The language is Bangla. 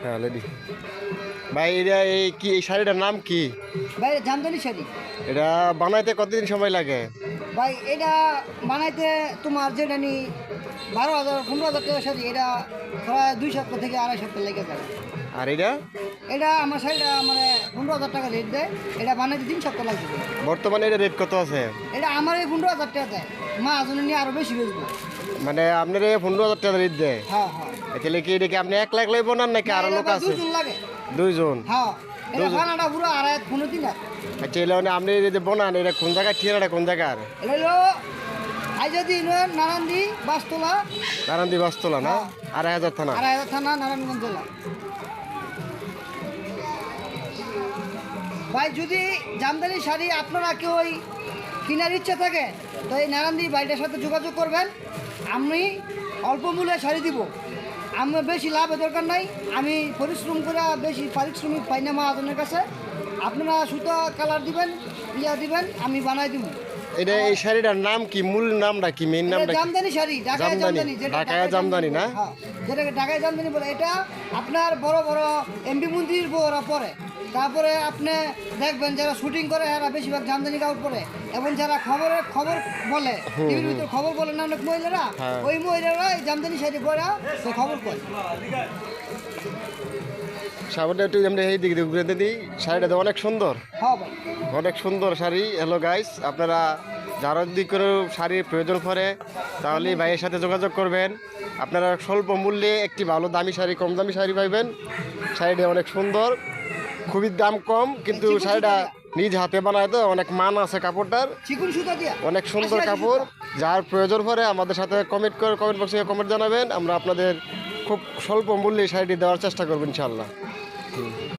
হ্যাঁ লেডি। ভাই এটা এই শাড়িটার নাম কি? ভাই জামদানি শাড়ি। এটা বানাইতে কতদিন সময় লাগে? ভাই এটা বানাইতে তোমার যেটা নি 12,000 15,000 টাকা শাড়ি, এটা প্রায় 2 সপ্তাহ থেকে 2.5 সপ্তাহ লেগে যাবে। আর এটা এটা আমার শাড়িটা মানে 15,000 টাকা রেট দেয়, এটা বানাইতে 3 সপ্তাহ লাগবে। বর্তমানে এটা রেট কত আছে? এটা আমার এই 15,000 টাকা দেয়, মা আজনে নিয়ে আরও বেশি বেচবো। মানে আপনার 15,000 টাকা রেট দেয়? হ্যাঁ হ্যাঁ। তাহলে কি এটা কি আপনি এক লাখ লাগবে না নাকি আরো লোক আছে? 2 জন লাগে। 2 জন? হ্যাঁ, এটা বানাটা পুরো 2.5 3 আচ্ছা এলে মানে আপনি যদি বনান এটা কোন জায়গায় ঠিকানাটা কোন জায়গার? এটা হলো আইজাদি ইউনিয়ন, নারায়ণদি বাসতলা, নারায়ণদি বাসতলা না? 2,500 থানা? 2.5 থানা, নারায়ণগঞ্জ জেলা। ভাই যদি জামদানি শাড়ি আপনারা কেউ কেনার ইচ্ছা থাকে তো এই নারায়ণদি বাড়িটার সাথে যোগাযোগ করবেন। আমি অল্প মূল্যে শাড়ি দিব, আমার বেশি লাভের দরকার নাই। আমি পরিশ্রম করে বেশি পারিশ্রমিক পাই না মহাজনের কাছে। আপনারা সুতা কালার দিবেন, দিবেন, আমি বানাই দিব। এটা এই শাড়িটার নাম কি? মূল নামটা কি? মেইন নামটা কি? জামদানি শাড়ি, ঢাকায় জামদানি, যেটা ঢাকায় জামদানি না? হ্যাঁ, যেটাকে ঢাকায় জামদানি বলে। এটা আপনার বড় বড় এমপি মন্ত্রীর বউরা পরে। তারপরে আপনি দেখবেন যারা শুটিং করে এরা বেশিরভাগ জামদানি কাপড় পরে, এবং যারা খবর বলে, টিভির ভিতরে খবর বলে না অনেক মহিলারা, ওই মহিলারা এই জামদানি শাড়ি পরে সে খবর করে। শাড়িটা একটু আমরা এই দিকে ঘুরে দিই। শাড়িটা তো অনেক সুন্দর, হ্যাঁ ভাই, অনেক সুন্দর শাড়ি। হ্যালো গাইস, আপনারা যারা যদি কোনো শাড়ির প্রয়োজন পড়ে তাহলে ভাইয়ের সাথে যোগাযোগ করবেন। আপনারা স্বল্প মূল্যে একটি ভালো দামি শাড়ি, কম দামি শাড়ি পাইবেন। শাড়িটা অনেক সুন্দর, খুবই দাম কম, কিন্তু শাড়িটা নিজ হাতে বানায় তো অনেক মান আছে কাপড়টার, চিকুন সুতা দিয়া অনেক সুন্দর কাপড়। যার প্রয়োজন পড়ে আমাদের সাথে কমেন্ট বক্সে কমেন্ট জানাবেন, আমরা আপনাদের খুব স্বল্প মূল্যে শাড়িটি দেওয়ার চেষ্টা করবো ইনশাল্লাহ।